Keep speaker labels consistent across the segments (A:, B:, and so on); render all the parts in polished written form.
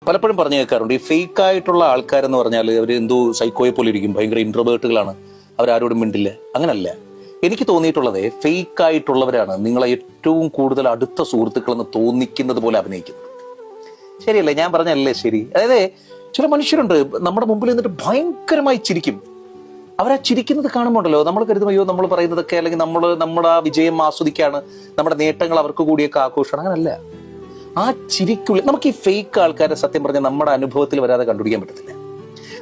A: പലപ്പോഴും പറഞ്ഞു കേൾക്കാറുണ്ട്, ഈ ഫേക്ക് ആയിട്ടുള്ള ആൾക്കാരെന്ന് പറഞ്ഞാൽ അവർ എന്തോ സൈക്കോയെ പോലെ ഇരിക്കും, ഭയങ്കര ഇൻട്രോവേർട്ടുകളാണ്, അവരാരോടും മിണ്ടില്ല. അങ്ങനല്ല. എനിക്ക് തോന്നിയിട്ടുള്ളത് ഫേക്ക് ആയിട്ടുള്ളവരാണ് നിങ്ങളെ ഏറ്റവും കൂടുതൽ അടുത്ത സുഹൃത്തുക്കളെന്ന് തോന്നിക്കുന്നത് പോലെ അഭിനയിക്കുന്നത്. ശരിയല്ലേ? ഞാൻ പറഞ്ഞല്ലേ ശരി? അതായത് ചില മനുഷ്യരുണ്ട് നമ്മുടെ മുമ്പിൽ നിന്നിട്ട് ഭയങ്കരമായി ചിരിക്കും. അവരാ ചിരിക്കുന്നത് കാണുമ്പോണ്ടല്ലോ നമ്മൾ കരുതും അയ്യോ നമ്മൾ പറയുന്നതൊക്കെ, അല്ലെങ്കിൽ നമ്മുടെ ആ വിജയം ആസ്വദിക്കാണ്, നമ്മുടെ നേട്ടങ്ങൾ അവർക്ക് കൂടിയൊക്കെ ആഘോഷമാണ്. അങ്ങനല്ല. ആ ചിരിക്കുള്ളിൽ നമുക്ക് ഈ ഫേക്ക് ആൾക്കാരെ സത്യം പറഞ്ഞാൽ നമ്മുടെ അനുഭവത്തിൽ വരാതെ കണ്ടുപിടിക്കാൻ പറ്റത്തില്ല.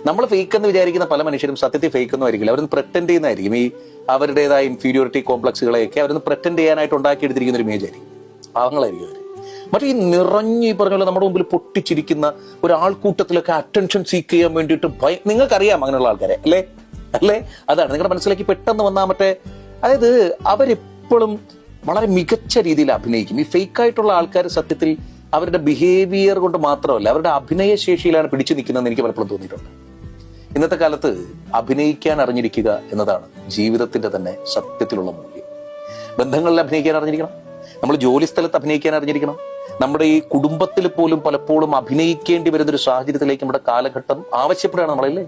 A: നമ്മൾ ഫേക്ക് എന്ന് വിചാരിക്കുന്ന പല മനുഷ്യരും സത്യത്തിൽ ഫേക്ക് ഒന്നും ആയിരിക്കില്ല. അവരൊന്ന് പ്രെറ്റൻഡ് ചെയ്യുന്നതായിരിക്കും. ഈ അവരുടേതായ ഇൻഫീരിയോറിറ്റി കോംപ്ലക്സുകളെയൊക്കെ അവരൊന്ന് പ്രെറ്റൻഡ് ചെയ്യാനായിട്ട് ഉണ്ടാക്കിയെടുത്തിരിക്കുന്ന ഒരു ഇമേജ് ആയിരിക്കും. പാവങ്ങളായിരിക്കും അവർ. മറ്റേ ഈ നിറഞ്ഞ് ഈ പറഞ്ഞ പോലെ നമ്മുടെ മുമ്പിൽ പൊട്ടിച്ചിരിക്കുന്ന ഒരാൾക്കൂട്ടത്തിലൊക്കെ അറ്റൻഷൻ സീക്ക് ചെയ്യാൻ വേണ്ടിയിട്ട് നിങ്ങൾക്കറിയാം അങ്ങനെയുള്ള ആൾക്കാരെ അല്ലേ? അതാണ് നിങ്ങളുടെ മനസ്സിലേക്ക് പെട്ടെന്ന് വന്നാൽ മറ്റേ, അതായത് അവരെപ്പോഴും വളരെ മികച്ച രീതിയിൽ അഭിനയിക്കും. ഈ ഫേക്ക് ആയിട്ടുള്ള ആൾക്കാർ സത്യത്തിൽ അവരുടെ ബിഹേവിയർ കൊണ്ട് മാത്രമല്ല, അവരുടെ അഭിനയശേഷിയിലാണ് പിടിച്ചു നിൽക്കുന്നതെന്ന് എനിക്ക് പലപ്പോഴും തോന്നിയിട്ടുണ്ട്. ഇന്നത്തെ കാലത്ത് അഭിനയിക്കാൻ അറിഞ്ഞിരിക്കുക എന്നതാണ് ജീവിതത്തിന്റെ തന്നെ സത്യത്തിലുള്ള മൂല്യം. ബന്ധങ്ങളിൽ അഭിനയിക്കാൻ അറിഞ്ഞിരിക്കണം, നമ്മൾ ജോലി സ്ഥലത്ത് അഭിനയിക്കാൻ അറിഞ്ഞിരിക്കണം, നമ്മുടെ ഈ കുടുംബത്തിൽ പോലും പലപ്പോഴും അഭിനയിക്കേണ്ടി വരുന്നൊരു സാഹചര്യത്തിലേക്ക് നമ്മുടെ കാലഘട്ടം ആവശ്യപ്പെടുകയാണ് നമ്മളല്ലേ.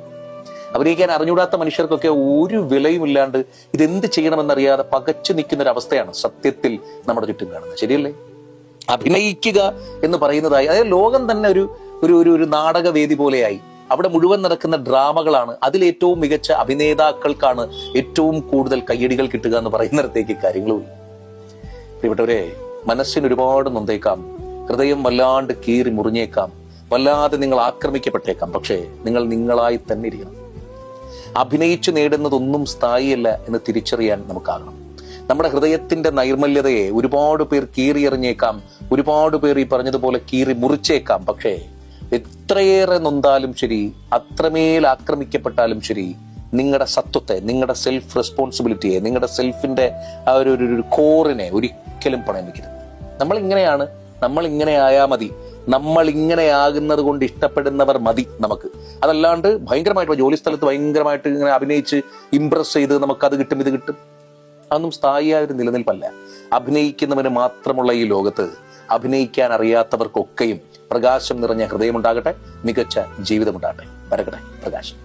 A: അഭിനയിക്കാൻ അറിഞ്ഞൂടാത്ത മനുഷ്യർക്കൊക്കെ ഒരു വിലയും ഇല്ലാണ്ട് ഇതെന്ത് ചെയ്യണമെന്നറിയാതെ പകച്ചു നിൽക്കുന്ന ഒരു അവസ്ഥയാണ് സത്യത്തിൽ നമ്മുടെ ചുറ്റും കാണുന്നത്. ശരിയല്ലേ? അഭിനയിക്കുക എന്ന് പറയുന്നതായി, അതായത് ലോകം തന്നെ ഒരു നാടകവേദി പോലെയായി. അവിടെ മുഴുവൻ നടക്കുന്ന ഡ്രാമകളാണ്. അതിലേറ്റവും മികച്ച അഭിനേതാക്കൾക്കാണ് ഏറ്റവും കൂടുതൽ കയ്യടികൾ കിട്ടുക എന്ന് പറയുന്നിടത്തേക്ക് കാര്യങ്ങളും. പ്രിയപ്പെട്ടവരെ, മനസ്സിന് ഒരുപാട് നൊന്തേക്കാം, ഹൃദയം വല്ലാണ്ട് കീറി മുറിഞ്ഞേക്കാം, വല്ലാതെ നിങ്ങൾ ആക്രമിക്കപ്പെട്ടേക്കാം. പക്ഷേ നിങ്ങൾ നിങ്ങളായി തന്നെ ഇരിക്കണം. അഭിനയിച്ചു നേടുന്നതൊന്നും സ്ഥായിയല്ല എന്ന് തിരിച്ചറിയാൻ നമുക്കാകണം. നമ്മുടെ ഹൃദയത്തിന്റെ നൈർമല്യതയെ ഒരുപാട് പേർ കീറിയെറിഞ്ഞേക്കാം, ഒരുപാട് പേർ ഈ പറഞ്ഞതുപോലെ കീറി മുറിച്ചേക്കാം. പക്ഷേ എത്രയേറെ നൊന്താലും ശരി, അത്രമേൽ ആക്രമിക്കപ്പെട്ടാലും ശരി, നിങ്ങളുടെ സത്വത്തെ, നിങ്ങളുടെ സെൽഫ് റെസ്പോൺസിബിലിറ്റിയെ, നിങ്ങളുടെ സെൽഫിന്റെ ആ ഒരു കോറിനെ ഒരിക്കലും പണയം വെക്കരുത്. നമ്മൾ ഇങ്ങനെ ആയാൽ മതി, നമ്മൾ ഇങ്ങനെയാകുന്നത് കൊണ്ട് ഇഷ്ടപ്പെടുന്നവർ മതി നമുക്ക്. അതല്ലാണ്ട് ഭയങ്കരമായിട്ട് ജോലി സ്ഥലത്ത് ഭയങ്കരമായിട്ട് ഇങ്ങനെ അഭിനയിച്ച് ഇംപ്രസ് ചെയ്ത് നമുക്കത് കിട്ടും ഇത് കിട്ടും, അതൊന്നും സ്ഥായിയായ ഒരു നിലനിൽപ്പല്ല. അഭിനയിക്കുന്നവന് മാത്രമുള്ള ഈ ലോകത്ത് അഭിനയിക്കാൻ അറിയാത്തവർക്കൊക്കെയും പ്രകാശം നിറഞ്ഞ ഹൃദയമുണ്ടാകട്ടെ, മികച്ച ജീവിതമുണ്ടാകട്ടെ. പരകട്ടെ പ്രകാശം.